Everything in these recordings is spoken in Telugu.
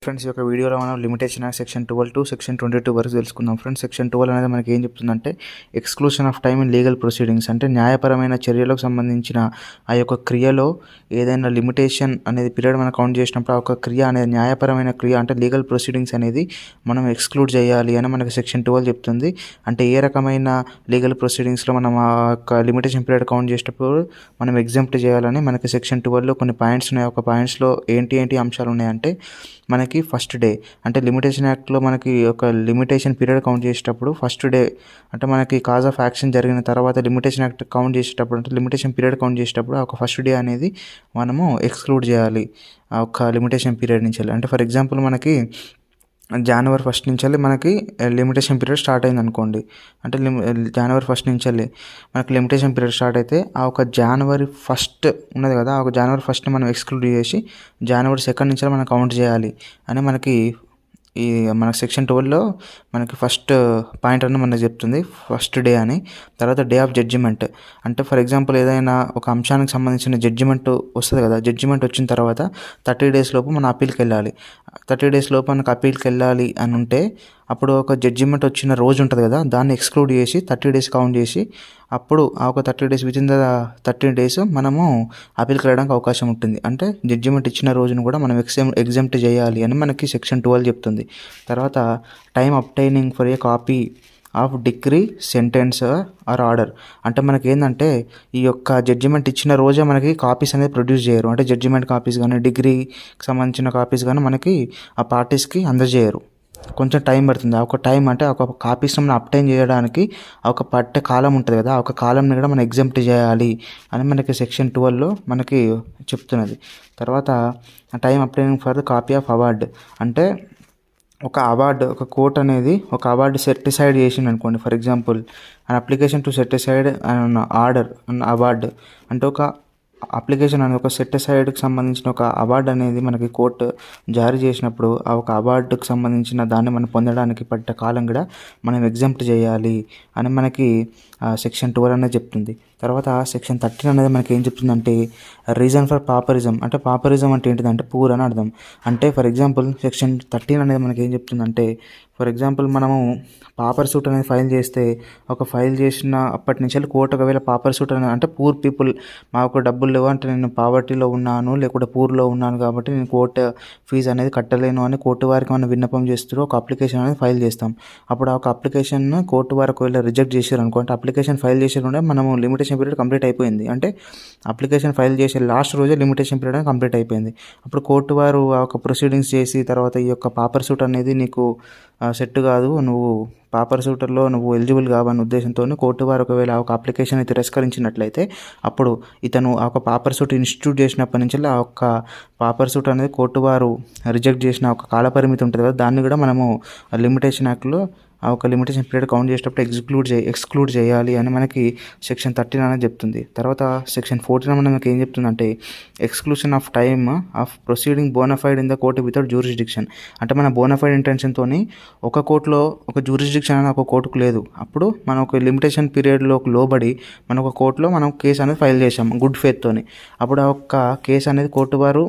ఫ్రెండ్స్, ఈ యొక్క వీడియోలో మనం limitation of section 12 to section 22 వరకు తెలుసుకుందాం. ఫ్రెండ్స్, సెక్షన్ 12 అనేది మనకి ఏం చెప్తుందంటే exclusion of time in legal proceedings, అంటే న్యాయపరమైన చర్యలకు సంబంధించిన ఆ యొక్క క్రియలో ఏదైనా లిమిటేషన్ అనేది పీరియడ్ మనం కౌంట్ చేసినప్పుడు ఆ యొక్క క్రియ అనేది న్యాయపరమైన క్రియ అంటే లీగల్ ప్రొసీడింగ్స్ అనేది మనం ఎక్స్క్లూడ్ చేయాలి అని మనకి సెక్షన్ 12 చెప్తుంది. అంటే ఏ రకమైన లీగల్ ప్రొసీడింగ్స్లో మనం ఆ యొక్క లిమిటేషన్ పీరియడ్ కౌంట్ చేసేటప్పుడు మనం ఎగ్జాంప్ట్ చేయాలని మనకి సెక్షన్ 12లో కొన్ని పాయింట్స్ ఉన్నాయి. ఒక పాయింట్స్లో ఏంటి అంశాలు ఉన్నాయంటే మనకి ఫస్ట్ డే అంటే లిమిటేషన్ యాక్ట్లో మనకి ఒక లిమిటేషన్ పీరియడ్ కౌంట్ చేసేటప్పుడు ఫస్ట్ డే అంటే మనకి కాజ్ ఆఫ్ యాక్షన్ జరిగిన తర్వాత లిమిటేషన్ యాక్ట్ కౌంట్ చేసేటప్పుడు అంటే లిమిటేషన్ పీరియడ్ కౌంట్ చేసేటప్పుడు ఆ ఒక ఫస్ట్ డే అనేది మనము ఎక్స్క్లూడ్ చేయాలి ఆ ఒక లిమిటేషన్ పీరియడ్ నుంచి. అంటే ఫర్ ఎగ్జాంపుల్ మనకి జనవరి 1 నుంచి మనకి లిమిటేషన్ పీరియడ్ స్టార్ట్ అయింది అనుకోండి. అంటే జనవరి 1 నుంచి మనకి లిమిటేషన్ పీరియడ్ స్టార్ట్ అయితే ఆ ఒక జనవరి 1 ఉన్నది కదా, ఆ ఒక జనవరి 1 మనం ఎక్స్క్లూడ్ చేసి జనవరి 2 నుంచి మనం కౌంట్ చేయాలి అని మనకి ఈ మన సెక్షన్ 12లో మనకి ఫస్ట్ పాయింట్ అని మనకు చెప్తుంది, ఫస్ట్ డే అని. తర్వాత డే ఆఫ్ జడ్జిమెంట్ అంటే ఫర్ ఎగ్జాంపుల్ ఏదైనా ఒక అంశానికి సంబంధించిన జడ్జిమెంట్ వస్తుంది కదా, జడ్జిమెంట్ వచ్చిన తర్వాత 30 days లోపు మన అప్పీల్కి వెళ్ళాలి. 30 days లోపు మనకు అప్పీల్కి వెళ్ళాలి అని ఉంటే అప్పుడు ఒక జడ్జిమెంట్ వచ్చిన రోజు ఉంటుంది కదా, దాన్ని ఎక్స్క్లూడ్ చేసి 30 days కౌంట్ చేసి అప్పుడు ఆ ఒక 30 days with in the 13 days మనము అప్పీల్కి వెళ్ళడానికి అవకాశం ఉంటుంది. అంటే జడ్జిమెంట్ ఇచ్చిన రోజును కూడా మనం ఎగ్జామ్ట్ చేయాలి అని మనకి సెక్షన్ 12 చెప్తుంది. తర్వాత time obtaining for a copy of degree sentence or order అంటే మనకి ఏంటంటే ఈ యొక్క జడ్జిమెంట్ ఇచ్చిన రోజే మనకి కాపీస్ అనేది ప్రొడ్యూస్ చేయరు. అంటే జడ్జిమెంట్ కాపీస్ కానీ డిగ్రీకి సంబంధించిన కాపీస్ కానీ మనకి ఆ పార్టీస్కి అందజేయరు, కొంచెం టైం పడుతుంది. ఆ ఒక టైం అంటే ఒక కాపీస్ మనం అప్టైన్ చేయడానికి ఒక పట్టే కాలం ఉంటుంది కదా, ఆ ఒక కాలంని కూడా మనం ఎగ్జామ్ట్ చేయాలి అని మనకి సెక్షన్ 12లో మనకి చెప్తున్నది. తర్వాత time obtaining for the copy of award అంటే ఒక అవార్డు ఒక కోర్ట్ అనేది ఒక అవార్డు సెటిసైడ్ చేసింది అనుకోండి. For example an application to set aside an order an award అంటే ఒక అప్లికేషన్ అనేది ఒక సెటిసైడ్కి సంబంధించిన ఒక అవార్డు అనేది మనకి కోర్టు జారీ చేసినప్పుడు ఆ ఒక అవార్డుకి సంబంధించిన దాన్ని మనం పొందడానికి పడ్డ కాలం కూడా మనం ఎగ్జామ్ట్ చేయాలి అని మనకి సెక్షన్ 12 అనేది చెప్తుంది. తర్వాత సెక్షన్ 13 అనేది మనకి ఏం చెప్తుందంటే రీజన్ ఫర్ పాపరిజం అంటే పాపరిజం అంటే ఏంటిదంటే పూర్ అని అర్థం. అంటే ఫర్ ఎగ్జాంపుల్ సెక్షన్ 13 అనేది మనకి ఏం చెప్తుందంటే ఫర్ ఎగ్జాంపుల్ మనము పాపర్ సూట్ అనేది ఫైల్ చేస్తే ఒక ఫైల్ చేసిన అప్పటి నుంచి కోర్టు ఒకవేళ పాపర్ సూట్ అనేది అంటే పూర్ పీపుల్ మాకు డబ్బులు లేవు అంటే నేను పావర్టీలో ఉన్నాను లేకుంటే పూర్లో ఉన్నాను కాబట్టి నేను కోర్టు ఫీజు అనేది కట్టలేను అని కోర్టు వారికి మనం విన్నపం చేస్తూ ఒక అప్లికేషన్ అనేది ఫైల్ చేస్తాం. అప్పుడు ఆ ఒక అప్లికేషన్ కోర్టు వారు ఒకవేళ రిజెక్ట్ చేశారు అనుకోండి, అప్లికేషన్ ఫైల్ చేసేటప్పుడు మనము లిమిటేషన్ పీరియడ్ కంప్లీట్ అయిపోయింది. అంటే అప్లికేషన్ ఫైల్ చేసే లాస్ట్ రోజే లిమిటేషన్ పీరియడ్ అనేది కంప్లీట్ అయిపోయింది. అప్పుడు కోర్టు వారు ఆ ఒక ప్రొసీడింగ్స్ చేసి తర్వాత ఈ యొక్క పాపర్ సూట్ అనేది నీకు సెట్ కాదు, నువ్వు పాపర్ సూటర్లో నువ్వు ఎలిజిబుల్ కావన్న ఉద్దేశంతో కోర్టు వారు ఒకవేళ ఒక అప్లికేషన్ తిరస్కరించినట్లయితే అప్పుడు ఇతను ఆ ఒక పాపర్ సూట్ ఇన్స్టిట్యూట్ చేసినప్పటి నుంచి ఆ ఒక్క పాపర్ సూట్ అనేది కోర్టు వారు రిజెక్ట్ చేసిన ఒక కాలపరిమితి ఉంటుంది కదా, దాన్ని కూడా మనము లిమిటేషన్ యాక్ట్లో ఆ ఒక లిమిటేషన్ పీరియడ్ కౌంట్ చేసేటప్పుడు ఎక్స్క్లూడ్ చేయాలి అని మనకి సెక్షన్ 13 అనేది చెప్తుంది. తర్వాత సెక్షన్ 14 మనకి ఏం చెప్తుందంటే exclusion of time of proceeding bona fide in the court without jurisdiction అంటే మన బోనఫైడ్ ఇంటెన్షన్తో ఒక కోర్టులో ఒక జ్యూరిస్డిక్షన్ అనేది ఒక కోర్టుకు లేదు, అప్పుడు మనం ఒక లిమిటేషన్ పీరియడ్లో లోబడి మన ఒక కోర్టులో మనం కేసు అనేది ఫైల్ చేసాం గుడ్ ఫేత్తోని. అప్పుడు ఆ ఒక్క కేసు అనేది కోర్టు వారు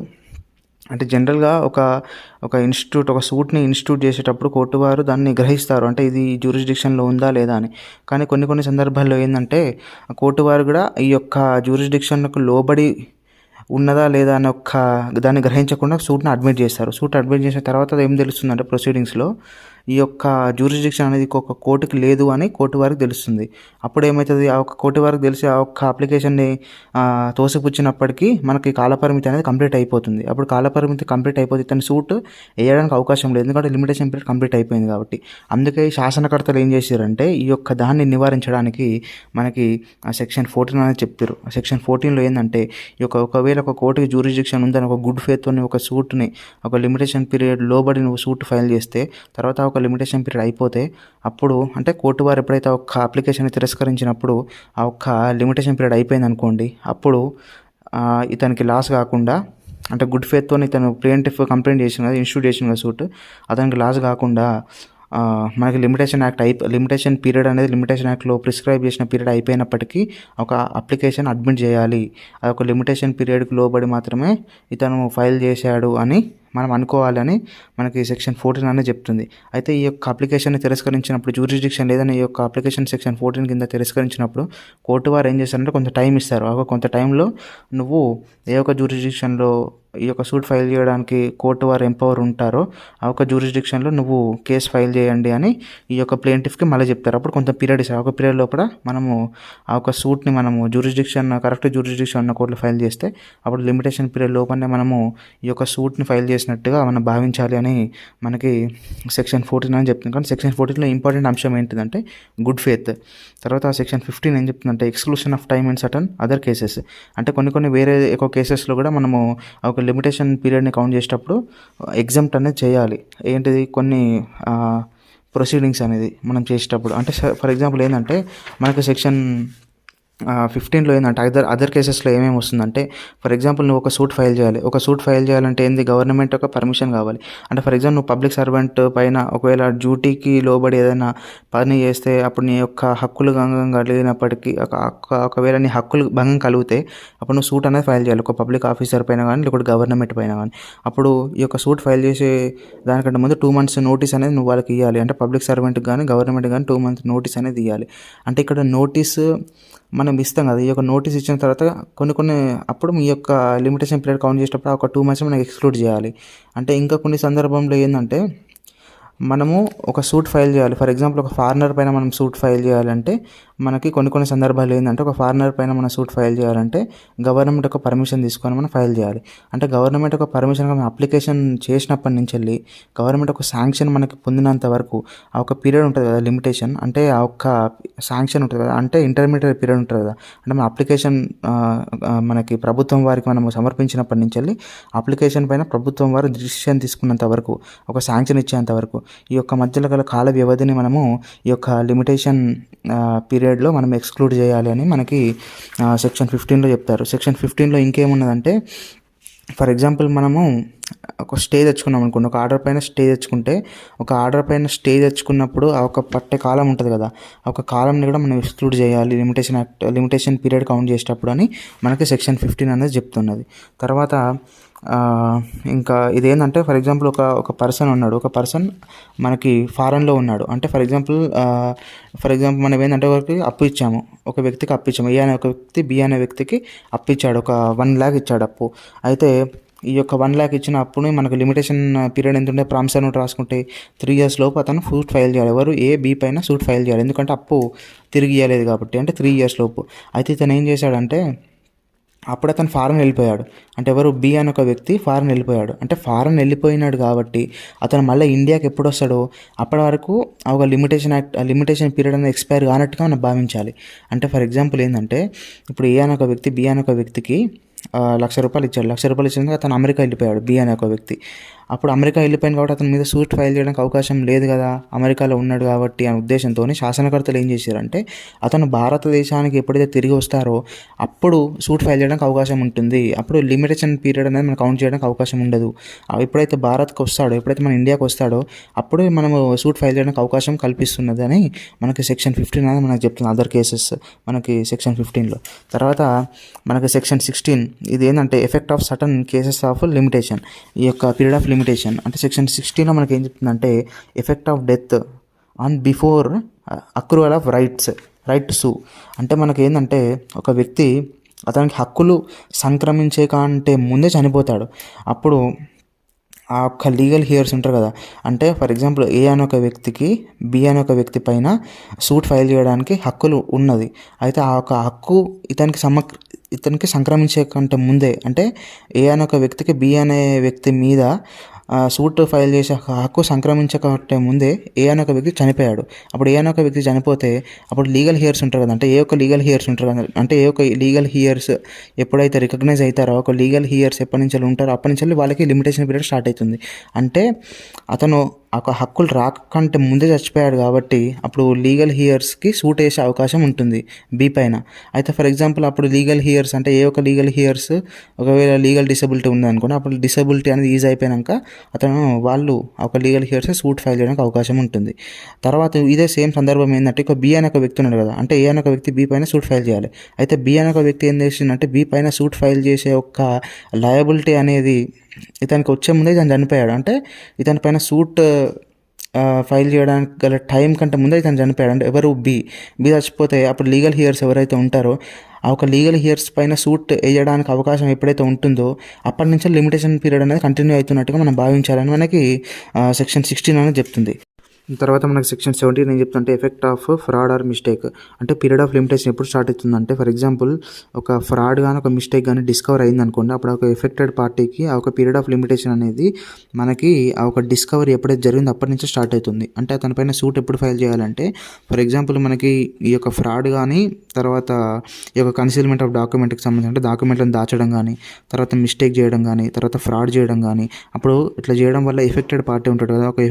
అంటే జనరల్గా ఒక ఇన్స్టిట్యూట్ ఒక సూట్ని ఇన్స్టిట్యూట్ చేసేటప్పుడు కోర్టు వారు దాన్ని గ్రహిస్తారు అంటే ఇది జ్యూరిస్డిక్షన్లో ఉందా లేదా అని. కానీ కొన్ని సందర్భాల్లో ఏంటంటే కోర్టు వారు కూడా ఈ యొక్క జ్యూరిస్డిక్షన్కు లోబడి ఉన్నదా లేదా అని దాన్ని గ్రహించకుండా సూట్ని అడ్మిట్ చేస్తారు. సూట్ అడ్మిట్ చేసిన తర్వాత ఏం తెలుస్తుందంటే ప్రొసీడింగ్స్లో ఈ యొక్క జ్యూరిస్డిక్షన్ అనేది ఒక కోర్టుకి లేదు అని కోర్టు వారికి తెలుస్తుంది. అప్పుడు ఏమవుతుంది, ఆ ఒక్క కోర్టు వారికి తెలిసి ఆ ఒక్క అప్లికేషన్ని తోసిపుచ్చినప్పటికీ మనకి కాలపరిమితి అనేది కంప్లీట్ అయిపోతుంది. అప్పుడు కాలపరిమితి కంప్లీట్ అయిపోతే ఇతని సూట్ వేయడానికి అవకాశం లేదు, ఎందుకంటే లిమిటేషన్ పీరియడ్ కంప్లీట్ అయిపోయింది కాబట్టి. అందుకే శాసనకర్తలు ఏం చేశారంటే ఈ యొక్క దాన్ని నివారించడానికి మనకి సెక్షన్ 14 అనేది చెప్పారు. సెక్షన్ 14లో ఏంటంటే ఒకవేళ ఒక కోర్టుకి జ్యూరిస్డిక్షన్ ఉందని ఒక గుడ్ ఫేత్తోని ఒక సూట్ని ఒక లిమిటేషన్ పీరియడ్ లోబడి నువ్వు సూట్ ఫైల్ చేస్తే తర్వాత ఒక లిమిటేషన్ పీరియడ్ అయిపోతే అప్పుడు అంటే కోర్టు వారు ఎప్పుడైతే ఒక అప్లికేషన్ తిరస్కరించినప్పుడు ఆ ఒక్క లిమిటేషన్ పీరియడ్ అయిపోయింది అనుకోండి, అప్పుడు ఇతనికి లాస్ కాకుండా అంటే గుడ్ ఫేత్తో ఇతను ప్రివెంటివ్ కంప్లైంట్ చేసిన కదా ఇన్స్టిట్యూట్ చేసిన సూట్ అతనికి లాస్ కాకుండా మనకి లిమిటేషన్ పీరియడ్ అనేది లిమిటేషన్ యాక్ట్లో ప్రిస్క్రైబ్ చేసిన పీరియడ్ అయిపోయినప్పటికీ ఒక అప్లికేషన్ అడ్మిట్ చేయాలి. అది ఒక లిమిటేషన్ పీరియడ్కి లోబడి మాత్రమే ఇతను ఫైల్ చేశాడు అని మనం అనుకోవాలని మనకి సెక్షన్ 14 అనేది చెప్తుంది. అయితే ఈ యొక్క అప్లికేషన్ని తిరస్కరించినప్పుడు జ్యూరిస్డిక్షన్ లేదని ఈ యొక్క అప్లికేషన్ సెక్షన్ 14 కింద తిరస్కరించినప్పుడు కోర్టు వారు ఏం చేస్తారంటే కొంత టైం ఇస్తారు. కొంత టైంలో నువ్వు ఏ ఒక్క జ్యూరిస్డిక్షన్లో ఈ యొక్క సూట్ ఫైల్ చేయడానికి కోర్టు వారు ఎంపవర్ ఉంటారో ఆ ఒక జ్యూరిస్డిక్షన్లో నువ్వు కేసు ఫైల్ చేయండి అని ఈ యొక్క ప్లేంటిఫ్కి మళ్ళీ చెప్తారు. అప్పుడు కొంత పీరియడ్ ఇస్తారు. ఒక పీరియడ్ లోపల మనము ఆ ఒక సూట్ని మనము కరెక్ట్ జ్యూరిస్డిక్షన్ ఉన్న కోర్టులో ఫైల్ చేస్తే అప్పుడు లిమిటేషన్ పీరియడ్ లోపలనే మనము ఈ యొక్క సూట్ని ఫైల్ చేసినట్టుగా మనం భావించాలి అని మనకి సెక్షన్ 14 అని చెప్తుంది. కానీ సెక్షన్ 14లో ఇంపార్టెంట్ అంశం ఏంటిదంటే గుడ్ ఫేత్. తర్వాత సెక్షన్ 15 ఏం చెప్తుందంటే exclusion of time in certain other cases. అంటే కొన్ని వేరే ఎక్కువ కేసెస్లో కూడా మనము ఒక లిమిటేషన్ పీరియడ్ని కౌంట్ చేసేటప్పుడు ఎగ్జామ్ట్ అనేది చేయాలి. ఏంటిది కొన్ని ప్రొసీడింగ్స్ అనేది మనం చేసేటప్పుడు. అంటే ఫర్ ఎగ్జాంపుల్ ఏంటంటే మనకు సెక్షన్ 15లో ఏంటంటే అదర్ కేసెస్లో ఏమేమి వస్తుందంటే ఫర్ ఎగ్జాంపుల్ నువ్వు ఒక సూట్ ఫైల్ చేయాలి. ఒక సూట్ ఫైల్ చేయాలంటే ఏంది గవర్నమెంట్ యొక్క పర్మిషన్ కావాలి. అంటే ఫర్ ఎగ్జాంపుల్ నువ్వు పబ్లిక్ సర్వెంట్ పైన ఒకవేళ డ్యూటీకి లోబడి ఏదైనా పని చేస్తే అప్పుడు నీ యొక్క హక్కులు భంగం కలిగినప్పటికీ ఒకవేళ నీ హక్కులు భంగం కలిగితే అప్పుడు నువ్వు సూట్ అనేది ఫైల్ చేయాలి. ఒక పబ్లిక్ ఆఫీసర్ పైన కానీ లేకపోతే గవర్నమెంట్ పైన కానీ. అప్పుడు ఈ యొక్క సూట్ ఫైల్ చేసే దానికంటే ముందు 2 months నోటీస్ అనేది నువ్వు వాళ్ళకి ఇవ్వాలి. అంటే పబ్లిక్ సర్వెంట్కి కానీ గవర్నమెంట్ కానీ 2 months నోటీస్ అనేది ఇవ్వాలి. అంటే ఇక్కడ నోటీస్ మనం ఇస్తాం కదా. ఈ యొక్క నోటీస్ ఇచ్చిన తర్వాత కొన్ని అప్పుడు మీ యొక్క లిమిటేషన్ పీరియడ్ కౌంట్ చేసేటప్పుడు ఒక 2 months మనకి ఎక్స్క్లూడ్ చేయాలి. అంటే ఇంకా కొన్ని సందర్భంలో ఏంటంటే మనము ఒక సూట్ ఫైల్ చేయాలి. ఫర్ ఎగ్జాంపుల్ ఒక ఫారినర్ పైన మనం సూట్ ఫైల్ చేయాలంటే మనకి కొన్ని సందర్భాలు ఏంటంటే ఒక ఫారినర్ పైన మనం సూట్ ఫైల్ చేయాలంటే గవర్నమెంట్ యొక్క పర్మిషన్ తీసుకొని మనం ఫైల్ చేయాలి. అంటే గవర్నమెంట్ యొక్క పర్మిషన్ మనం అప్లికేషన్ చేసినప్పటి నుంచి వెళ్ళి గవర్నమెంట్ ఒక శాంక్షన్ మనకి పొందినంత వరకు ఆ ఒక పీరియడ్ ఉంటుంది కదా లిమిటేషన్. అంటే ఆ ఒక్క శాంక్షన్ ఉంటుంది కదా, అంటే ఇంటర్మీడియట్ పీరియడ్ ఉంటుంది కదా. అంటే మన అప్లికేషన్ మనకి ప్రభుత్వం వారికి మనం సమర్పించినప్పటి నుంచి వెళ్ళి అప్లికేషన్ పైన ప్రభుత్వం వారు డిసిషన్ తీసుకున్నంత వరకు ఒక శాంక్షన్ ఇచ్చేంత వరకు ఈ యొక్క మధ్యలో గల కాల వ్యవధిని మనము ఈ యొక్క లిమిటేషన్ పీరియడ్లో మనం ఎక్స్క్లూడ్ చేయాలి అని మనకి సెక్షన్ 15లో చెప్తారు. సెక్షన్ 15లో ఇంకేమున్నదంటే ఫర్ ఎగ్జాంపుల్ మనము ఒక స్టే తెచ్చుకున్నాం అనుకోండి. ఒక ఆర్డర్ పైన స్టే తెచ్చుకున్నప్పుడు ఆ ఒక పట్టే కాలం ఉంటుంది కదా, ఆ ఒక కాలంని కూడా మనం ఎక్స్క్లూడ్ చేయాలి లిమిటేషన్ పీరియడ్ కౌంట్ చేసేటప్పుడు అని మనకి సెక్షన్ 15 అనేది చెప్తున్నది. తర్వాత ఇంకా ఇదేంటంటే ఫర్ ఎగ్జాంపుల్ ఒక పర్సన్ ఉన్నాడు. ఒక పర్సన్ మనకి ఫారెన్లో ఉన్నాడు. అంటే ఫర్ ఎగ్జాంపుల్ మనం ఏంటంటే అప్పు ఇచ్చాము. ఒక వ్యక్తికి అప్పు ఇచ్చాము. ఏ అనే ఒక వ్యక్తి బి అనే వ్యక్తికి అప్పు ఇచ్చాడు. ఒక 1 lakh ఇచ్చాడు అప్పు. అయితే ఈ యొక్క 1 lakh ఇచ్చిన అప్పుని మనకు లిమిటేషన్ పీరియడ్ ఎంత ఉంటే ప్రామిసరీ నోట్ రాసుకుంటే 3 years లోపు అతను సూట్ ఫైల్ చేయాలి. ఎవరు బి పైన సూట్ ఫైల్ చేయాలి. ఎందుకంటే అప్పు తిరిగి ఇవ్వలేదు కాబట్టి. అంటే 3 years లోపు. అయితే ఇతను ఏం చేశాడంటే అప్పుడు అతను ఫారెన్ వెళ్ళిపోయాడు. అంటే ఎవరు బి అని ఒక వ్యక్తి ఫారెన్ వెళ్ళిపోయాడు. అంటే ఫారెన్ వెళ్ళిపోయినాడు కాబట్టి అతను మళ్ళీ ఇండియాకి ఎప్పుడు వస్తాడో అప్పటి వరకు ఒక లిమిటేషన్ పీరియడ్ అనేది ఎక్స్పైర్ కానట్టుగా మనం భావించాలి. అంటే ఫర్ ఎగ్జాంపుల్ ఏంటంటే ఇప్పుడు ఏ అని ఒక వ్యక్తి బి అని ఒక వ్యక్తికి ₹1,00,000 ఇచ్చాడు. ₹1,00,000 ఇచ్చినాక అతను అమెరికా వెళ్ళిపోయాడు బి అనే ఒక వ్యక్తి. అప్పుడు అమెరికా వెళ్ళిపోయింది కాబట్టి అతని మీద సూట్ ఫైల్ చేయడానికి అవకాశం లేదు కదా, అమెరికాలో ఉన్నాడు కాబట్టి అనే ఉద్దేశంతో శాసనకర్తలు ఏం చేశారంటే అతను భారతదేశానికి ఎప్పుడైతే తిరిగి వస్తారో అప్పుడు సూట్ ఫైల్ చేయడానికి అవకాశం ఉంటుంది. అప్పుడు లిమిటేషన్ పీరియడ్ అనేది మనం కౌంట్ చేయడానికి అవకాశం ఉండదు. ఎప్పుడైతే భారత్కి వస్తాడో, ఎప్పుడైతే మన ఇండియాకి వస్తాడో అప్పుడు మనము సూట్ ఫైల్ చేయడానికి అవకాశం కల్పిస్తున్నది అని మనకి సెక్షన్ 15 అనేది మనకు చెప్తుంది. అదర్ కేసెస్ మనకి సెక్షన్ 15లో. తర్వాత మనకి సెక్షన్ 16 ఇది ఏంటంటే effect of certain cases of limitation. ఈ యొక్క పీరియడ్ ఆఫ్ లిమిటేషన్ అంటే సెక్షన్ 16లో మనకి ఏం చెప్తుందంటే effect of death on before accrual of right to sue. అంటే మనకి ఏంటంటే ఒక వ్యక్తి అతనికి హక్కులు సంక్రమించే కంటే ముందే చనిపోతాడు. అప్పుడు ఆ ఒక్క లీగల్ హియర్స్ ఉంటారు కదా. అంటే ఫర్ ఎగ్జాంపుల్ ఏ అని ఒక వ్యక్తికి బి అని ఒక వ్యక్తి పైన సూట్ ఫైల్ చేయడానికి హక్కులు ఉన్నది. అయితే ఆ ఒక హక్కు ఇతనికి సంక్రమించే కంటే ముందే, అంటే ఏ అనే ఒక వ్యక్తికి బి అనే వ్యక్తి మీద సూట్ ఫైల్ చేసే హక్కు సంక్రమించకంటే ముందే ఏ అనే ఒక వ్యక్తి చనిపోయాడు. అప్పుడు ఏ అనే ఒక వ్యక్తి చనిపోతే అప్పుడు లీగల్ హియర్స్ ఉంటారు కదా. అంటే ఏ ఒక్క లీగల్ హియర్స్ ఉంటారు కదా, అంటే ఏ ఒక్క లీగల్ హియర్స్ ఎప్పుడైతే రికగ్నైజ్ అవుతారో ఒక లీగల్ హియర్స్ ఎప్పటి నుంచి ఉంటారో అప్పటి నుంచి వాళ్ళకి లిమిటేషన్ పీరియడ్ స్టార్ట్ అవుతుంది. అంటే అతను ఒక హక్కులు రాకంటే ముందే చచ్చిపోయాడు కాబట్టి అప్పుడు లీగల్ హియర్స్కి సూట్ వేసే అవకాశం ఉంటుంది బి పైన. అయితే ఫర్ ఎగ్జాంపుల్ అప్పుడు లీగల్ హియర్స్ అంటే ఏ ఒక లీగల్ హియర్స్ ఒకవేళ లీగల్ డిసబిలిటీ ఉందనుకోండి, అప్పుడు డిసబిలిటీ అనేది ఈజ్ అయిపోయాక వాళ్ళు ఒక లీగల్ హియర్స్ సూట్ ఫైల్ చేయడానికి అవకాశం ఉంటుంది. తర్వాత ఇదే సేమ్ సందర్భం ఏంటంటే ఒక బి అనే ఒక వ్యక్తి ఉన్నాడు కదా. అంటే ఏ అనే ఒక వ్యక్తి బి పైన సూట్ ఫైల్ చేయాలి. అయితే బి అనే ఒక వ్యక్తి ఏం చేసిందంటే బి పైన సూట్ ఫైల్ చేసే ఒక లయబిలిటీ అనేది ఇతనికి వచ్చే ముందే ఇతను చనిపోయాడు. అంటే ఇతని పైన సూట్ ఫైల్ చేయడానికి గల టైం కంటే ముందే ఇతను చనిపోయాడు. అంటే ఎవరు బి చచ్చిపోతే అప్పుడు లీగల్ హియర్స్ ఎవరైతే ఉంటారో ఆ ఒక లీగల్ హియర్స్ పైన సూట్ వేయడానికి అవకాశం ఎప్పుడైతే ఉంటుందో అప్పటి నుంచి లిమిటేషన్ పీరియడ్ అనేది కంటిన్యూ అవుతున్నట్టుగా మనం భావించాలని మనకి సెక్షన్ 16 అనేది చెప్తుంది. తర్వాత మనకి సెక్షన్ 17 ఏం చెప్తుంటే effect of fraud or mistake. అంటే పీరియడ్ ఆఫ్ లిమిటేషన్ ఎప్పుడు స్టార్ట్ అవుతుందంటే ఫర్ ఎగ్జాంపుల్ ఒక ఫ్రాడ్ కానీ ఒక మిస్టేక్ కానీ డిస్కవర్ అయింది అనుకోండి, అప్పుడు ఒక ఎఫెక్టెడ్ పార్టీకి ఆ ఒక పీరియడ్ ఆఫ్ లిమిటేషన్ అనేది మనకి ఆ ఒక డిస్కవరీ ఎప్పుడైతే జరిగిందో అప్పటి నుంచి స్టార్ట్ అవుతుంది. అంటే అతనిపైన సూట్ ఎప్పుడు ఫైల్ చేయాలంటే ఫర్ ఎగ్జాంపుల్ మనకి ఈ యొక్క ఫ్రాడ్ కానీ తర్వాత ఈ యొక్క కన్సీల్మెంట్ ఆఫ్ డాక్యుమెంట్కి సంబంధించి అంటే డాక్యుమెంట్లను దాచడం కానీ తర్వాత మిస్టేక్ చేయడం కానీ తర్వాత ఫ్రాడ్ చేయడం కానీ, అప్పుడు ఇట్లా చేయడం వల్ల ఎఫెక్టెడ్ పార్టీ ఉంటాడు కదా, ఒక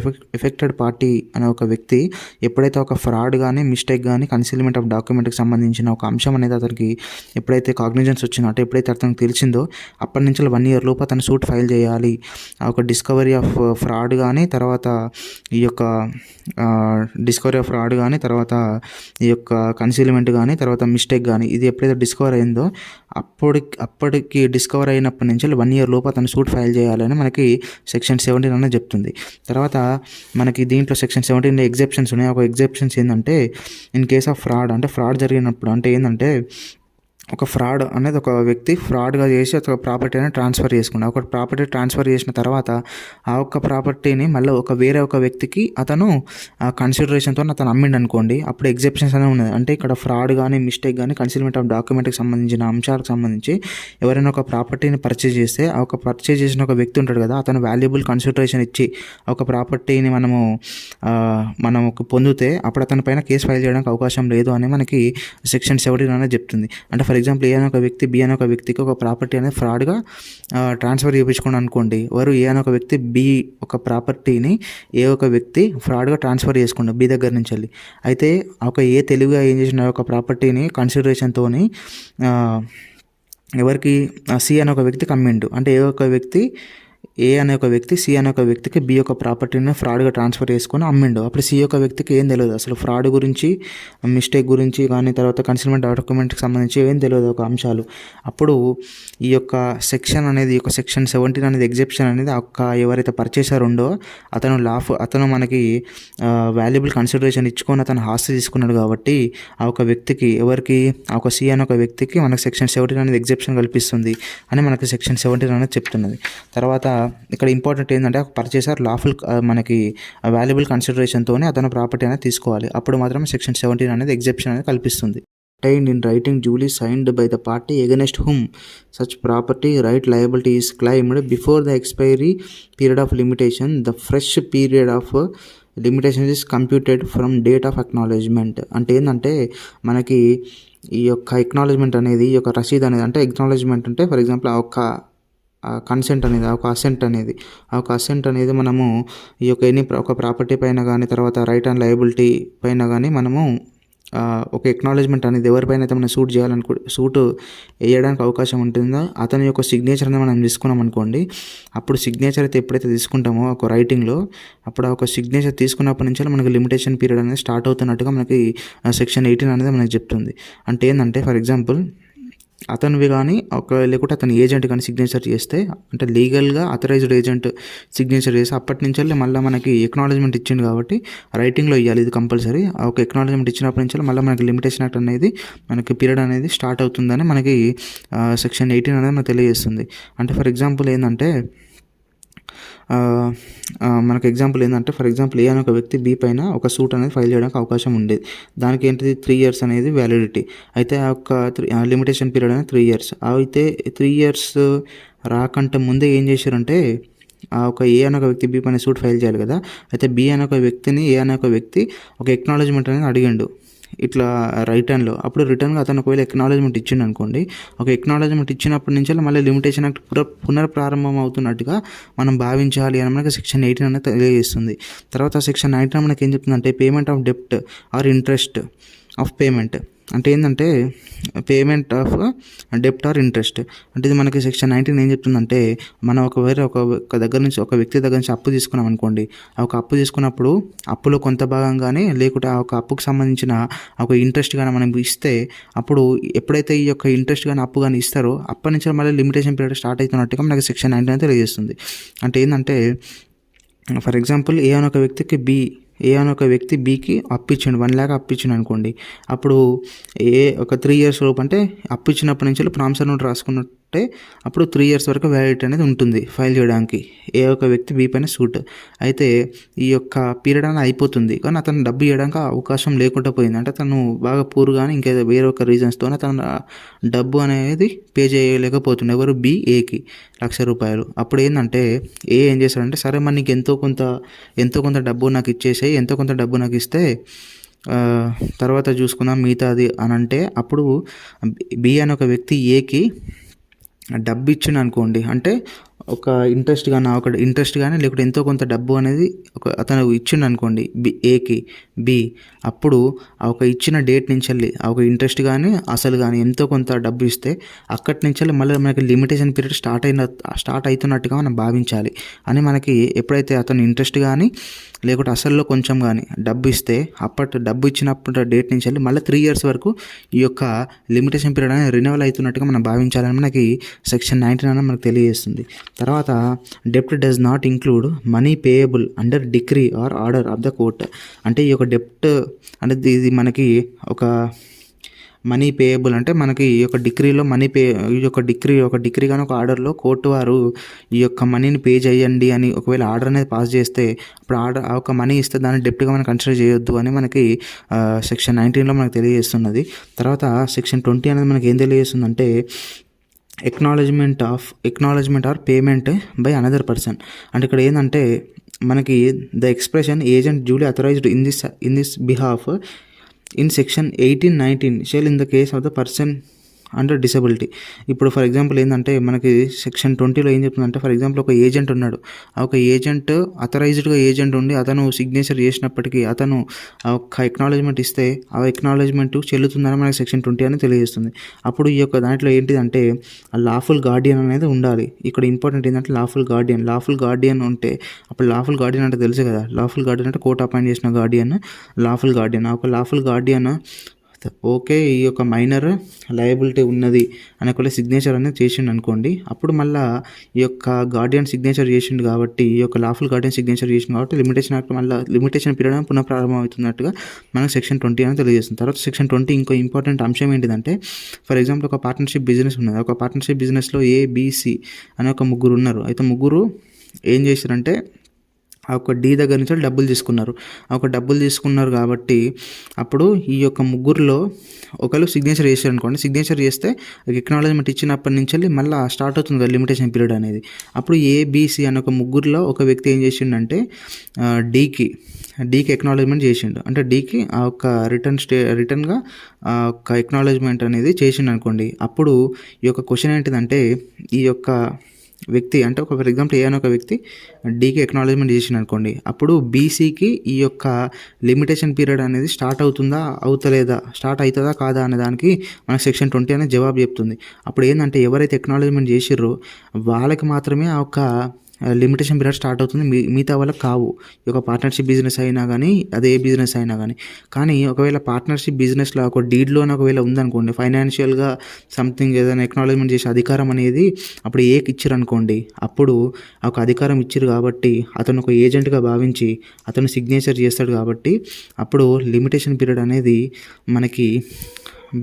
ఎఫెక్టెడ్ పార్టీ అనే ఒక వ్యక్తి ఎప్పుడైతే ఒక ఫ్రాడ్ కానీ మిస్టేక్ కానీ కన్సీల్మెంట్ ఆఫ్ డాక్యుమెంట్కి సంబంధించిన ఒక అంశం అనేది అతనికి ఎప్పుడైతే కాగ్నిజెన్స్ వచ్చిందో అంటే ఎప్పుడైతే అతనికి తెలిసిందో అప్పటి నుంచి 1 year లోపు అతను సూట్ ఫైల్ చేయాలి. ఒక డిస్కవరీ ఆఫ్ ఫ్రాడ్ కానీ తర్వాత ఈ యొక్క డిస్కవరీ ఆఫ్ ఫ్రాడ్ కానీ తర్వాత ఈ యొక్క కన్సీల్మెంట్ కానీ తర్వాత మిస్టేక్ కానీ ఇది ఎప్పుడైతే డిస్కవర్ అయిందో అప్పటికి డిస్కవర్ అయినప్పటి నుంచి 1 year లోపు అతను సూట్ ఫైల్ చేయాలని మనకి సెక్షన్ 17 అనేది చెప్తుంది. తర్వాత మనకి దీంట్లో సెక్షన్ 17 ఎగ్జెప్షన్స్ ఉన్నాయి. ఒక ఎగ్జెప్షన్స్ ఏంటంటే ఇన్ కేస్ ఆఫ్ ఫ్రాడ్, అంటే ఫ్రాడ్ జరిగినప్పుడు అంటే ఏంటంటే ఒక ఫ్రాడ్ అనేది ఒక వ్యక్తి ఫ్రాడ్గా చేసి ఒక ప్రాపర్టీని ట్రాన్స్ఫర్ చేసుకున్నాడు. ఒక ప్రాపర్టీ ట్రాన్స్ఫర్ చేసిన తర్వాత ఆ ఒక్క ప్రాపర్టీని మళ్ళీ వేరే ఒక వ్యక్తికి అతను కన్సిడరేషన్తో అతను అమ్మిండు అనుకోండి, అప్పుడు ఎగ్జెప్షన్స్ అనేవి ఉన్నది. అంటే ఇక్కడ ఫ్రాడ్ కానీ మిస్టేక్ కానీ కన్సీల్మెంట్ ఆఫ్ డాక్యుమెంట్కి సంబంధించిన అంశాలకు సంబంధించి ఎవరైనా ఒక ప్రాపర్టీని పర్చేజ్ చేస్తే ఆ ఒక పర్చేజ్ చేసిన ఒక వ్యక్తి ఉంటాడు కదా, అతను వాల్యుబుల్ కన్సిడరేషన్ ఇచ్చి ఒక ప్రాపర్టీని మనం పొందితే అప్పుడు అతని పైన కేసు ఫైల్ చేయడానికి అవకాశం లేదు అని మనకి సెక్షన్ 17 అనేది చెప్తుంది. అంటే ఫర్ ఎగ్జాంపుల్ ఏ అనే ఒక వ్యక్తి బి అనే ఒక వ్యక్తికి ఒక ప్రాపర్టీ అనేది ఫ్రాడ్గా ట్రాన్స్ఫర్ చేయించుకోండి అనుకోండి, వారు ఏ అనే ఒక వ్యక్తి బి ఒక ప్రాపర్టీని ఏ ఒక వ్యక్తి ఫ్రాడ్గా ట్రాన్స్ఫర్ చేసుకోండి బి దగ్గర నుంచి వెళ్ళి, అయితే ఒక ఏ తెలివిగా ఏం చేసిన ఒక ప్రాపర్టీని కన్సిడరేషన్తో ఎవరికి సి అనే ఒక వ్యక్తికి అమ్మిండు. అంటే ఏ అనే ఒక వ్యక్తి సి అనే ఒక వ్యక్తికి బి యొక్క ప్రాపర్టీని ఫ్రాడ్గా ట్రాన్స్ఫర్ చేసుకొని అమ్మిండు. అప్పుడు సి యొక్క వ్యక్తికి ఏం తెలియదు, అసలు ఫ్రాడ్ గురించి మిస్టేక్ గురించి కానీ తర్వాత కన్సీల్మెంట్ డాక్యుమెంట్కి సంబంధించి ఏం తెలియదు ఒక అంశాలు. అప్పుడు ఈ యొక్క సెక్షన్ అనేది ఒక సెక్షన్ 17 అనేది ఎగ్జెప్షన్ అనేది ఎవరైతే పర్చేసర్ ఉండో అతను మనకి వాల్యుబుల్ కన్సిడరేషన్ ఇచ్చుకొని అతను ఆస్తి తీసుకున్నాడు కాబట్టి ఆ ఒక వ్యక్తికి ఎవరికి ఆ ఒక సి అనే ఒక వ్యక్తికి మనకు సెక్షన్ 17 అనేది ఎగ్జెప్షన్ కల్పిస్తుంది అని మనకి సెక్షన్ 17 అనేది చెప్తున్నది. తర్వాత ఇక్కడ ఇంపార్టెంట్ ఏంటంటే పర్చేసర్ లాఫుల్ మనకి వాల్యుబుల్ కన్సిడరేషన్తోనే అతను ప్రాపర్టీ అనేది తీసుకోవాలి. అప్పుడు మాత్రం సెక్షన్ 17 అనేది ఎగ్జెప్షన్ అనేది కల్పిస్తుంది. obtained in writing duly signed by the party against whom such property right liability is claimed before the expiry period of limitation. The fresh period of limitation is computed from date of acknowledgement. అంటే ఏంటంటే మనకి ఈ యొక్క ఎక్నాలజ్మెంట్ అనేది ఈ యొక్క రసీద్ అనేది అంటే ఎక్నాలజ్మెంట్ అంటే ఫర్ ఎగ్జాంపుల్ కన్సెంట్ అనేది ఆ ఒక అసెంట్ అనేది మనము ఈ యొక్క ఒక ప్రాపర్టీ పైన కానీ తర్వాత రైట్ అండ్ లయబిలిటీ పైన కానీ మనము ఒక ఎక్నాలజ్మెంట్ అనేది ఎవరిపైన అయితే మనం సూట్ వేయడానికి అవకాశం ఉంటుందో అతని యొక్క సిగ్నేచర్ అనేది మనం తీసుకున్నాం అనుకోండి, అప్పుడు సిగ్నేచర్ అయితే ఎప్పుడైతే తీసుకుంటామో ఒక రైటింగ్లో అప్పుడు ఆ ఒక సిగ్నేచర్ తీసుకున్నప్పటి నుంచి మనకి లిమిటేషన్ పీరియడ్ అనేది స్టార్ట్ అవుతున్నట్టుగా మనకి సెక్షన్ 18 అనేది మనకి చెప్తుంది. అంటే ఏంటంటే ఫర్ ఎగ్జాంపుల్ అతనివి కానీ లేకుంటే అతని ఏజెంట్ కానీ సిగ్నేచర్ చేస్తే అంటే లీగల్గా అథరైజ్డ్ ఏజెంట్ సిగ్నేచర్ చేస్తే అప్పటి నుంచి మళ్ళీ మనకి ఎక్నాలజ్మెంట్ ఇచ్చింది కాబట్టి రైటింగ్లో ఇవ్వాలి, ఇది కంపల్సరీ. ఆ ఒక ఎక్నాలజ్మెంట్ ఇచ్చినప్పటి నుంచి మళ్ళీ మనకి లిమిటేషన్ యాక్ట్ అనేది మనకి పీరియడ్ అనేది స్టార్ట్ అవుతుందని మనకి సెక్షన్ 18 అనేది మనకు తెలియజేస్తుంది. అంటే ఫర్ ఎగ్జాంపుల్ ఏంటంటే మనకు ఎగ్జాంపుల్ ఏంటంటే ఫర్ ఎగ్జాంపుల్ ఏ అనే ఒక వ్యక్తి బి పైన ఒక సూట్ అనేది ఫైల్ చేయడానికి అవకాశం ఉండేది. దానికి ఏంటిది 3 years అనేది వ్యాలిడిటీ. అయితే ఆ యొక్క లిమిటేషన్ పీరియడ్ అనేది 3 years. అయితే 3 years రాకంటే ముందే ఏం చేశారంటే ఒక ఏ అనే ఒక వ్యక్తి బి పైన సూట్ ఫైల్ చేయాలి కదా, అయితే బి అనే ఒక వ్యక్తిని ఏ అనే ఒక వ్యక్తి ఒక ఎక్నాలజ్మెంట్ అనేది అడిగిండు ఇట్లా రిటర్న్లో. అప్పుడు రిటర్న్గా అతను ఒకవేళ ఎక్నాలజ్మెంట్ ఇచ్చిండు అనుకోండి, ఒక ఎక్నాలజ్మెంట్ ఇచ్చినప్పటి నుంచి మళ్ళీ లిమిటేషన్ యాక్ట్ పునర్ప్రారంభం అవుతున్నట్టుగా మనం భావించాలి అని మనకి సెక్షన్ 18 అనేది తెలియజేస్తుంది. తర్వాత సెక్షన్ 19 మనకి ఏం చెప్తుందంటే పేమెంట్ ఆఫ్ డెప్ట్ ఆర్ ఇంట్రెస్ట్ ఆఫ్ పేమెంట్ అంటే ఏంటంటే పేమెంట్ ఆఫ్ డెప్ట్ ఆర్ ఇంట్రెస్ట్. అంటే ఇది మనకి సెక్షన్ 19 ఏం చెప్తుందంటే, మనం ఒకవేళ ఒక దగ్గర నుంచి ఒక వ్యక్తి దగ్గర నుంచి అప్పు తీసుకున్నాం అనుకోండి, ఆ ఒక అప్పు తీసుకున్నప్పుడు అప్పులో కొంత భాగం కానీ లేకుంటే ఆ ఒక అప్పుకు సంబంధించిన ఒక ఇంట్రెస్ట్ కానీ మనం ఇస్తే, అప్పుడు ఎప్పుడైతే ఈ యొక్క ఇంట్రెస్ట్ కానీ అప్పు కానీ ఇస్తారో అప్పటి నుంచి మళ్ళీ లిమిటేషన్ పీరియడ్ స్టార్ట్ అవుతున్నట్టుగా మనకి సెక్షన్ 19 తెలియజేస్తుంది. అంటే ఏంటంటే ఫర్ ఎగ్జాంపుల్ ఏ అని ఒక వ్యక్తి బీకి అప్పు ఇచ్చిండు, 1 lakh అప్పు ఇచ్చిండు అనుకోండి. అప్పుడు ఒక 3 years లోపు, అంటే అప్పు ఇచ్చినప్పటి నుంచి ప్రామిసరీ నోట్ రాసుకున్నట్టే అప్పుడు 3 years వరకు వ్యాలిడిటీ అనేది ఉంటుంది ఫైల్ చేయడానికి ఏ ఒక వ్యక్తి బీ పైన సూట్. అయితే ఈ యొక్క పీరియడ్ అనేది అయిపోతుంది, కానీ అతను డబ్బు ఇవ్వడానికి అవకాశం లేకుండా పోయింది. అంటే తను బాగా పూర్ కానీ ఇంకేదో వేరే ఒక రీజన్స్తో తన డబ్బు అనేది పే చేయలేకపోతుండే ఎవరు ఏకి ₹1,00,000. అప్పుడు ఏంటంటే ఏం చేశాడంటే, సరే మరి నీకు ఎంతో కొంత డబ్బు నాకు ఇచ్చేసాయి, ఎంతో కొంత డబ్బు నాకు ఇస్తే తర్వాత చూసుకుందాం మిగతాది అని అంటే, అప్పుడు బి అని ఒక వ్యక్తి ఏకి డబ్బు ఇచ్చిండు అనుకోండి, అంటే ఒక ఇంట్రెస్ట్ కానీ లేకపోతే ఎంతో కొంత డబ్బు అనేది అతను ఇచ్చిండు అనుకోండి ఏకి బి. అప్పుడు ఆ ఒక ఇచ్చిన డేట్ నుంచి వెళ్ళి ఆ ఒక ఇంట్రెస్ట్ కానీ అసలు కానీ ఎంతో కొంత డబ్బు ఇస్తే అక్కడి నుంచి వెళ్ళి మళ్ళీ మనకి లిమిటేషన్ పీరియడ్ స్టార్ట్ అవుతున్నట్టుగా మనం భావించాలి. అని మనకి ఎప్పుడైతే అతను ఇంట్రెస్ట్ కానీ లేకుంటే అసల్లో కొంచెం కానీ డబ్బు ఇస్తే డబ్బు ఇచ్చినప్పుడు డేట్ నుంచి వెళ్ళి మళ్ళీ 3 years వరకు ఈ యొక్క లిమిటేషన్ పీరియడ్ అనేది రినవల్ అవుతున్నట్టుగా మనం భావించాలని మనకి సెక్షన్ 19 అనేది మనకు తెలియజేస్తుంది. తర్వాత డెప్ట్ does not include money payable under decree or order of the court. అంటే ఈ యొక్క డెప్ట్ అనేది ఇది మనకి ఒక మనీ పేయబుల్ అంటే మనకి ఈ యొక్క డిక్రీలో ఒక డిక్రీ కానీ ఒక ఆర్డర్లో కోర్టు వారు ఈ యొక్క మనీని పే చేయండి అని ఒకవేళ ఆర్డర్ అనేది పాస్ చేస్తే, అప్పుడు ఆ ఒక మనీ ఇస్తే దాన్ని డెప్ట్గా మనం కన్సిడర్ చేయొద్దు అని మనకి సెక్షన్ 19లో మనకు తెలియజేస్తున్నది. తర్వాత సెక్షన్ 20 అనేది మనకి ఏం తెలియజేస్తుందంటే, acknowledgement or payment by another person. అంటే ఇక్కడ ఏంటంటే మనకి the expression agent duly authorised in this behalf in section 18-19 shall in the case of the person under disability. ఇప్పుడు ఫర్ ఎగ్జాంపుల్ ఏంటంటే మనకి సెక్షన్ 20లో ఏం చెప్తుందంటే, ఫర్ ఎగ్జాంపుల్ ఒక ఏజెంట్ ఉన్నాడు, ఆ ఒక ఏజెంట్ అథరైజ్డ్గా ఏజెంట్ ఉండి అతను సిగ్నేచర్ చేసినప్పటికీ అతను ఆ ఒక్క ఎక్నాలజ్మెంట్ ఇస్తే ఆ ఎక్నాలజ్మెంట్ చెల్లుతుందని మనకి సెక్షన్ 20 అని తెలియజేస్తుంది. అప్పుడు ఈ యొక్క దాంట్లో ఏంటిదంటే లాఫుల్ గార్డియన్ అనేది ఉండాలి. ఇక్కడ ఇంపార్టెంట్ ఏంటంటే లాఫుల్ గార్డియన్ ఉంటే, అప్పుడు లాఫుల్ గార్డియన్ అంటే తెలుసు కదా, లాఫుల్ గార్డియన్ అంటే కోర్ట్ అపాయింట్ చేసిన గార్డియన్ లాఫుల్ గార్డియన్. ఆ ఒక లాఫుల్ గార్డియన్ ఓకే ఈ యొక్క మైనర్ లయబిలిటీ ఉన్నది అని ఒకవేళ సిగ్నేచర్ అనేది చేసిండు అనుకోండి, అప్పుడు మళ్ళీ ఈ యొక్క గార్డియన్ సిగ్నేచర్ చేసిండు కాబట్టి, ఈ యొక్క లాఫుల్ గార్డియన్ సిగ్నేచర్ చేసిండు కాబట్టి లిమిటేషన్ పీరియడ్ పునఃప్రారంభం అవుతున్నట్టుగా మనకు సెక్షన్ 20 అని తెలియజేస్తుంది. తర్వాత సెక్షన్ 20 ఇంకో ఇంపార్టెంట్ అంశం ఏంటిదంటే, ఫర్ ఎగ్జాంపుల్ ఒక పార్ట్నర్షిప్ బిజినెస్ ఉన్నది, ఒక పార్ట్నర్షిప్ బిజినెస్లో ఏబిసి అనే ఒక ముగ్గురు ఉన్నారు. అయితే ముగ్గురు ఏం చేశారంటే ఆ ఒక డి దగ్గర నుంచి డబ్బులు తీసుకున్నారు కాబట్టి అప్పుడు ఈ యొక్క ముగ్గురులో ఒకరు సిగ్నేచర్ చేశారు అనుకోండి, సిగ్నేచర్ చేస్తే ఎక్నాలజ్మెంట్ ఇచ్చినప్పటి నుంచి మళ్ళీ స్టార్ట్ అవుతుంది కదా లిమిటేషన్ పీరియడ్ అనేది. అప్పుడు ఏబిసి అనే ఒక ముగ్గురులో ఒక వ్యక్తి ఏం చేసిండంటే డీకి ఎక్నాలజ్మెంట్ చేసిండు. అంటే డీకి ఆ ఒక రిటర్న్గా ఆ ఒక ఎక్నాలజ్మెంట్ అనేది చేసిండు అనుకోండి. అప్పుడు ఈ యొక్క క్వశ్చన్ ఏంటిదంటే, ఈ యొక్క వ్యక్తి అంటే ఫర్ ఎగ్జాంపుల్ ఏ అని ఒక వ్యక్తి డీకి ఎక్నాలజ్మెంట్ చేసిండు అనుకోండి, అప్పుడు బీసీకి ఈ యొక్క లిమిటేషన్ పీరియడ్ అనేది స్టార్ట్ అవుతుందా కాదా అనే దానికి మనకు సెక్షన్ 20 అనేది జవాబు చెప్తుంది. అప్పుడు ఏంటంటే ఎవరైతే ఎక్నాలజ్మెంట్ చేసిర్రో వాళ్ళకి మాత్రమే ఆ ఒక లిమిటేషన్ పీరియడ్ స్టార్ట్ అవుతుంది, మిగతా వాళ్ళకి కావు. ఈ యొక్క పార్ట్నర్షిప్ బిజినెస్ అయినా కానీ అదే ఏ బిజినెస్ అయినా కానీ ఒకవేళ పార్ట్నర్షిప్ బిజినెస్లో ఒక డీడ్లోనే ఒకవేళ ఉందనుకోండి, ఫైనాన్షియల్గా సంథింగ్ ఏదైనా ఎక్నాలజ్మెంట్ చేసే అధికారం అనేది అప్పుడు ఏకి ఇచ్చారు అనుకోండి, అప్పుడు ఒక అధికారం ఇచ్చారు కాబట్టి అతను ఒక ఏజెంట్గా భావించి అతను సిగ్నేచర్ చేస్తాడు కాబట్టి అప్పుడు లిమిటేషన్ పీరియడ్ అనేది మనకి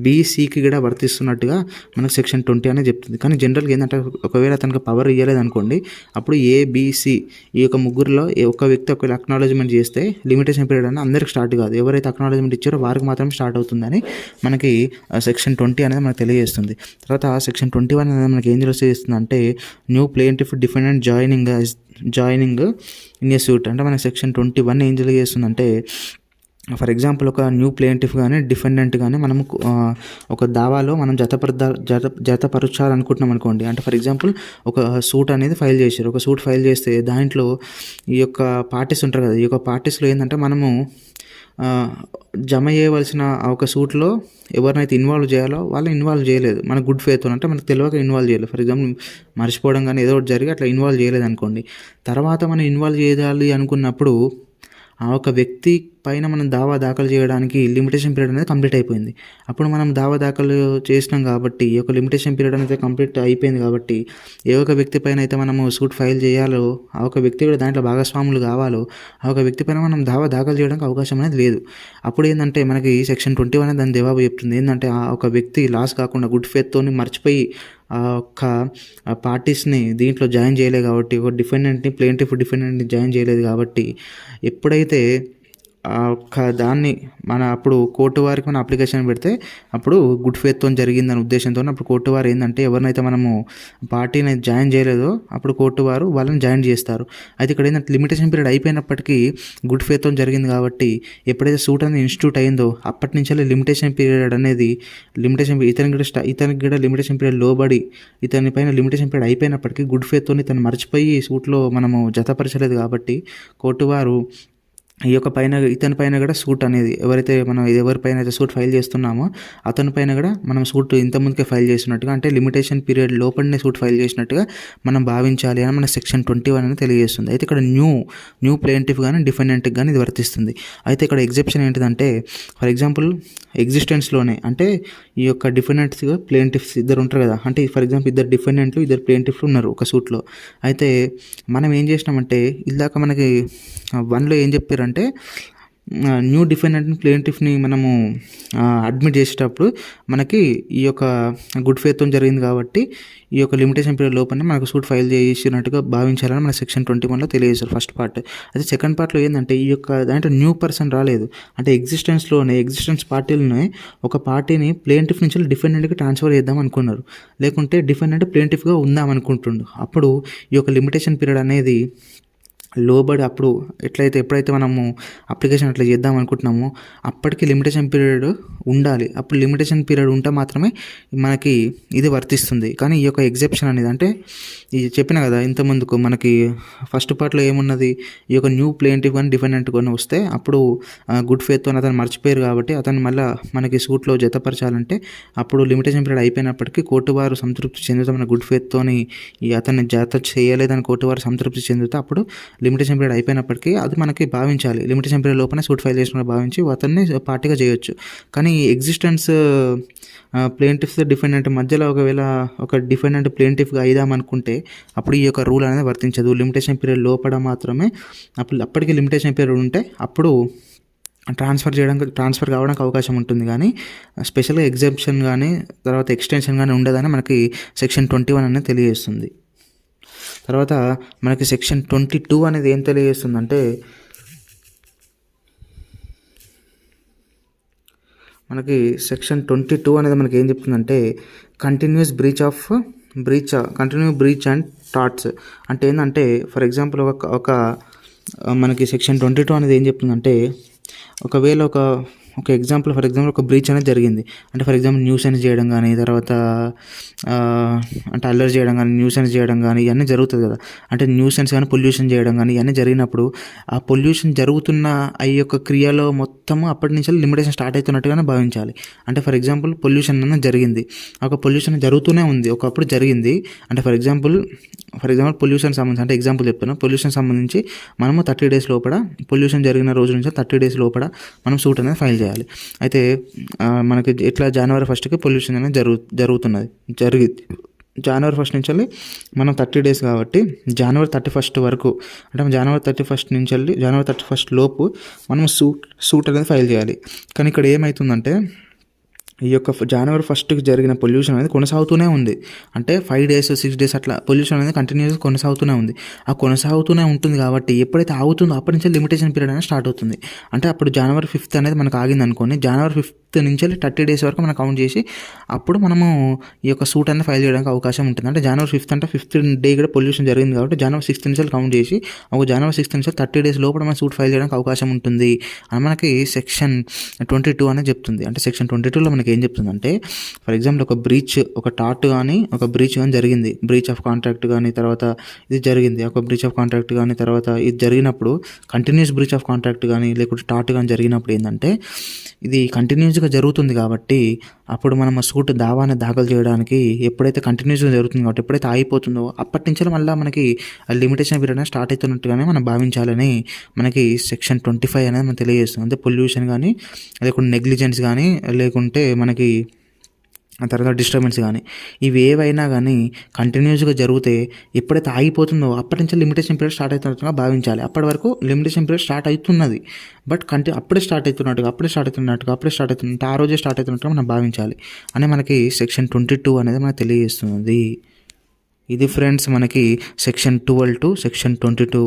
బీసీకి కూడా వర్తిస్తున్నట్టుగా మనకు సెక్షన్ 20 అనేది చెప్తుంది. కానీ జనరల్గా ఏంటంటే ఒకవేళ అతనికి పవర్ ఇవ్వలేదు అనుకోండి, అప్పుడు ఏబిసి ఈ యొక్క ముగ్గురులో ఒక వ్యక్తి ఒకవేళ అక్నాలజ్మెంట్ చేస్తే లిమిటేషన్ పీరియడ్ అనేది అందరికి స్టార్ట్ కాదు, ఎవరైతే అక్నాలజ్మెంట్ ఇచ్చారో వారికి మాత్రమే స్టార్ట్ అవుతుందని మనకి సెక్షన్ 20 అనేది మనకు తెలియజేస్తుంది. తర్వాత సెక్షన్ 21 అనేది మనకి ఏం తెలియజేస్తుంది అంటే, new plaintiff defendant joining in a suit. అంటే మన సెక్షన్ 21 ఏం తెలియజేస్తుందంటే, ఫర్ ఎగ్జాంపుల్ ఒక న్యూ ప్లేంటిఫ్ కానీ డిఫెండెంట్ కానీ మనము ఒక దావాలో మనం జతపరచాలనుకుంటున్నాం అనుకోండి. అంటే ఫర్ ఎగ్జాంపుల్ ఒక సూట్ అనేది ఫైల్ చేశారు, ఒక సూట్ ఫైల్ చేస్తే దాంట్లో ఈ యొక్క పార్టీస్ ఉంటారు కదా, ఈ యొక్క పార్టీస్లో ఏంటంటే మనము జమ చేయవలసిన ఒక సూట్లో ఎవరినైతే ఇన్వాల్వ్ చేయాలో వాళ్ళని ఇన్వాల్వ్ చేయలేదు. మన గుడ్ ఫేత్ అంటే మనకు తెలియక ఇన్వాల్వ్ చేయలేదు. ఫర్ ఎగ్జాంపుల్ మర్చిపోవడం కానీ ఏదో ఒకటి జరిగి అట్లా ఇన్వాల్వ్ చేయలేదు అనుకోండి. తర్వాత మనం ఇన్వాల్వ్ చేయాలి అనుకున్నప్పుడు ఆ ఒక వ్యక్తి పైన మనం దావా దాఖలు చేయడానికి లిమిటేషన్ పీరియడ్ అనేది కంప్లీట్ అయిపోయింది. అప్పుడు మనం దావా దాఖలు చేసినాం కాబట్టి ఈ యొక్క లిమిటేషన్ పీరియడ్ అనేది కంప్లీట్ అయిపోయింది కాబట్టి ఏ ఒక వ్యక్తి పైన అయితే మనము సూట్ ఫైల్ చేయాలో ఆ ఒక వ్యక్తి కూడా దాంట్లో భాగస్వాములు కావాలో ఆ ఒక వ్యక్తి పైన మనం దావా దాఖలు చేయడానికి అవకాశం అనేది లేదు. అప్పుడు ఏంటంటే మనకి సెక్షన్ 21 అనేది దాని జవాబు చెప్తుంది. ఏంటంటే ఆ ఒక వ్యక్తి లాస్ కాకుండా గుడ్ ఫేత్తోని మర్చిపోయి ఆ ఒక్క పార్టీస్ని దీంట్లో జాయిన్ చేయలేదు కాబట్టి, ఒక డిఫెండెంట్ని జాయిన్ చేయలేదు కాబట్టి ఎప్పుడైతే ఆ ఒక్క దాన్ని మన అప్పుడు కోర్టు వారికి మన అప్లికేషన్ పెడితే అప్పుడు గుడ్ ఫేత్తో జరిగిందనే ఉద్దేశంతో అప్పుడు కోర్టు వారు ఏంటంటే ఎవరినైతే మనము పార్టీని జాయిన్ చేయలేదో అప్పుడు కోర్టు వారు వాళ్ళని జాయిన్ చేస్తారు. అయితే ఇక్కడ ఏంటంటే లిమిటేషన్ పీరియడ్ అయిపోయినప్పటికీ గుడ్ ఫేత్తో జరిగింది కాబట్టి ఎప్పుడైతే సూట్ అనేది ఇన్స్టిట్యూట్ అయిందో అప్పటి నుంచి లిమిటేషన్ పీరియడ్ అనేది ఇతనికి కూడా లిమిటేషన్ పీరియడ్ లోబడి ఇతని పైన లిమిటేషన్ పీరియడ్ అయిపోయినప్పటికీ గుడ్ ఫేత్తో ఇతను మర్చిపోయి సూట్లో మనము జతపరచలేదు కాబట్టి కోర్టు వారు ఈ యొక్క ఇతని పైన కూడా సూట్ అనేది ఎవరిపైన అయితే సూట్ ఫైల్ చేస్తున్నామో అతని పైన కూడా మనం సూట్ ఇంతకుముందుకే ఫైల్ చేసినట్టుగా అంటే లిమిటేషన్ పీరియడ్ లోపలనే సూట్ ఫైల్ చేసినట్టుగా మనం భావించాలి అని మన సెక్షన్ 21 అని తెలియజేస్తుంది. అయితే ఇక్కడ న్యూ ప్లేంటిఫ్ కానీ డిఫెండెంట్కి కానీ ఇది వర్తిస్తుంది. అయితే ఇక్కడ ఎగ్జెప్షన్ ఏంటిదంటే ఫర్ ఎగ్జాంపుల్ ఎగ్జిస్టెన్స్లోనే అంటే ఈ యొక్క డిఫెండెంట్స్ ప్లేంటిఫ్స్ ఇద్దరు ఉంటారు కదా, అంటే ఫర్ ఎగ్జాంపుల్ ఇద్దరు డిఫెండెంట్లు ఇద్దరు ప్లేంటిఫ్లు ఉన్నారు ఒక సూట్లో. అయితే మనం ఏం చేసినామంటే ఇందాక మనకి 1లో ఏం చెప్పారంటే న్యూ డిఫెండెంట్ ప్లేంటిఫ్ని మనము అడ్మిట్ చేసేటప్పుడు మనకి ఈ యొక్క గుడ్ ఫేత్తో జరిగింది కాబట్టి ఈ యొక్క లిమిటేషన్ పీరియడ్ లోపలనే మనకు సూట్ ఫైల్ చేసినట్టుగా భావించాలని మన సెక్షన్ 21లో తెలియజేస్తారు ఫస్ట్ పార్ట్. అయితే సెకండ్ పార్ట్లో ఏంటంటే ఈ యొక్క దాంట్లో న్యూ పర్సన్ రాలేదు, అంటే ఎగ్జిస్టెన్స్ పార్టీలోనే ఒక పార్టీని ప్లేంటిఫ్ నుంచి డిఫెండెంట్కి ట్రాన్స్ఫర్ చేద్దాం అనుకున్నారు, లేకుంటే డిఫెండెంట్ ప్లేంటిఫ్గా ఉందాం అనుకుంటుండు. అప్పుడు ఈ యొక్క లిమిటేషన్ పీరియడ్ అనేది లోబడి ఎప్పుడైతే మనము అప్లికేషన్ అట్లా చేద్దాం అనుకుంటున్నామో అప్పటికి లిమిటేషన్ పీరియడ్ ఉండాలి. అప్పుడు లిమిటేషన్ పీరియడ్ ఉంటే మాత్రమే మనకి ఇది వర్తిస్తుంది. కానీ ఈ యొక్క ఎగ్జెప్షన్ అనేది అంటే ఇది చెప్పిన కదా ఇంతకుముందుకు మనకి ఫస్ట్ పార్ట్లో ఏమున్నది, ఈ యొక్క న్యూ ప్లేంటిఫ్ కానీ డిఫెండెంట్ కానీ వస్తే అప్పుడు గుడ్ ఫేత్తో అతను మర్చిపోయారు కాబట్టి అతను మళ్ళీ మనకి సూట్లో జతపరచాలంటే అప్పుడు లిమిటేషన్ పీరియడ్ అయిపోయినప్పటికీ కోర్టు వారు సంతృప్తి చెందుతా మన గుడ్ ఫేత్తోని అతన్ని జత చేయలేదని కోర్టు వారు సంతృప్తి చెందుతా అప్పుడు లిమిటేషన్ పీరియడ్ అయిపోయినప్పటికీ అది మనకి భావించాలి. లిమిటేషన్ పీరియడ్ లోపల సూట్ ఫైల్ చేసుకుని భావించి అతన్ని పార్టీగా చేయొచ్చు. కానీ ఎగ్జిస్టెన్స్ ప్లేంటిఫ్స్ డిఫెండెంట్ మధ్యలో ఒకవేళ ఒక డిఫెండెంట్ ప్లేంటిఫ్గా అయిదామనుకుంటే అప్పుడు ఈ యొక్క రూల్ అనేది వర్తించదు. లిమిటేషన్ పీరియడ్ లోపల మాత్రమే అప్పటికి లిమిటేషన్ పీరియడ్ ఉంటే అప్పుడు ట్రాన్స్ఫర్ కావడానికి అవకాశం ఉంటుంది. కానీ స్పెషల్గా ఎగ్జెప్షన్ కానీ తర్వాత ఎక్స్టెన్షన్ కానీ ఉండదని మనకి సెక్షన్ 21 అనేది తెలియజేస్తుంది. తర్వాత మనకి సెక్షన్ 22 అనేది ఏం తెలియజేస్తుందంటే మనకి సెక్షన్ 22 అనేది మనకి ఏం చెప్తుందంటే కంటిన్యూ బ్రీచ్ అండ్ టార్ట్స్ అంటే ఏంటంటే ఫర్ ఎగ్జాంపుల్ ఒక మనకి సెక్షన్ 22 అనేది ఏం చెప్తుందంటే ఒకవేళ ఒక ఎగ్జాంపుల్ ఒక బ్రీచ్ అనేది జరిగింది అంటే ఫర్ ఎగ్జాంపుల్ న్యూసెన్స్ చేయడం కానీ తర్వాత అంటే అల్లరి చేయడం కానీ న్యూసెన్స్ చేయడం కానీ ఇవన్నీ జరుగుతుంది కదా, అంటే న్యూసెన్స్ కానీ పొల్యూషన్ చేయడం కానీ ఇవన్నీ జరిగినప్పుడు ఆ పొల్యూషన్ జరుగుతున్న ఈ యొక్క క్రియలో మొత్తము అప్పటి నుంచి లిమిటేషన్ స్టార్ట్ అవుతున్నట్టుగానే భావించాలి. అంటే ఫర్ ఎగ్జాంపుల్ పొల్యూషన్ అనేది జరిగింది, ఒక పొల్యూషన్ జరుగుతూనే ఉంది, ఒకప్పుడు జరిగింది. అంటే ఫర్ ఎగ్జాంపుల్ పొల్యూషన్ సంబంధించి అంటే ఎగ్జాంపుల్ చెప్తాను, పొల్యూషన్ సంబంధించి మనము 30 days లోపల పొల్యూషన్ జరిగిన రోజు నుంచి 30 days లోపల మనం సూట్ అనేది ఫైల్ చేయాలి. అయితే మనకి ఇట్లా January 1st పొల్యూషన్ అనేది జరిగింది. January 1st నుంచి మనం 30 days కాబట్టి January 31st వరకు అంటే January 31st నుంచి January 31st లోపు మనం సూట్ అనేది ఫైల్ చేయాలి. కానీ ఇక్కడ ఏమవుతుందంటే ఈ యొక్క January 1st జరిగిన పొల్యూషన్ అనేది కొనసాగుతూనే ఉంది, అంటే 5 days 6 days అట్లా పొల్యూషన్ అనేది కంటిన్యూస్గా కొనసాగుతూనే ఉంది. ఆ కొనసాగుతూనే ఉంటుంది కాబట్టి ఎప్పుడైతే ఆగుతుందో అప్పటి నుంచి లిమిటేషన్ పీరియడ్ అనేది స్టార్ట్ అవుతుంది. అంటే అప్పుడు January 5th అనేది మనకు ఆగింది అనుకోండి, January 5th నుంచి 30 డేస్ వరకు మనం కౌంట్ చేసి అప్పుడు మనము ఈ యొక్క సూట్ అనేది ఫైల్ చేయడానికి అవకాశం ఉంటుంది. అంటే జనవరి 5th అంటే 5th డే కూడా పొల్యూషన్ జరిగింది కాబట్టి జనవరి 6th నుంచి కౌంట్ చేసి ఒక జనవరి 6th నుంచి 30 డేస్ లోపల మనం సూట్ ఫైల్ చేయడానికి అవకాశం ఉంటుంది అని మనకి సెక్షన్ 22 అనేది చెప్తుంది. అంటే సెక్షన్ 22లో మనకి ఏం చెప్తుందంటే ఫర్ ఎగ్జాంపుల్ ఒక బ్రీచ్, ఒక టాట్ కానీ ఒక బ్రీచ్ కానీ జరిగింది, బ్రీచ్ ఆఫ్ కాంట్రాక్ట్ కానీ తర్వాత ఇది జరిగింది, ఒక బ్రీచ్ ఆఫ్ కాంట్రాక్ట్ కానీ తర్వాత ఇది జరిగినప్పుడు కంటిన్యూస్ బ్రీచ్ ఆఫ్ కాంట్రాక్ట్ కానీ లేకుంటే టాట్ కానీ జరిగినప్పుడు ఏంటంటే ఇది కంటిన్యూస్గా జరుగుతుంది కాబట్టి అప్పుడు మనం సూట్ దావాని దాఖలు చేయడానికి ఎప్పుడైతే కంటిన్యూస్గా జరుగుతుంది కాబట్టి ఎప్పుడైతే ఆగిపోతుందో అప్పటి నుంచి మళ్ళీ మనకి లిమిటేషన్ పీరియడ్ అనేది స్టార్ట్ అవుతున్నట్టుగానే మనం భావించాలని మనకి సెక్షన్ 25 అనేది మనం తెలియజేస్తుంది. అంటే పొల్యూషన్ కానీ లేకుంటే నెగ్లిజెన్స్ కానీ లేకుంటే మనకి ఆ తర్వాత డిస్టర్బెన్స్ కానీ ఇవి ఏవైనా కానీ కంటిన్యూస్గా జరిగితే ఎప్పుడైతే ఆగిపోతుందో అప్పటి నుంచి లిమిటేషన్ పీరియడ్ స్టార్ట్ అవుతున్నట్టుగా భావించాలి. అప్పటి వరకు లిమిటేషన్ పీరియడ్ స్టార్ట్ అవుతున్నది బట్ అప్పుడే స్టార్ట్ అవుతున్నట్టు ఆ రోజే స్టార్ట్ అవుతున్నట్టుగా మనం భావించాలి అని మనకి సెక్షన్ 22 అనేది మనకు తెలియజేస్తుంది. ఇది ఫ్రెండ్స్ మనకి సెక్షన్ 12 to సెక్షన్ 22.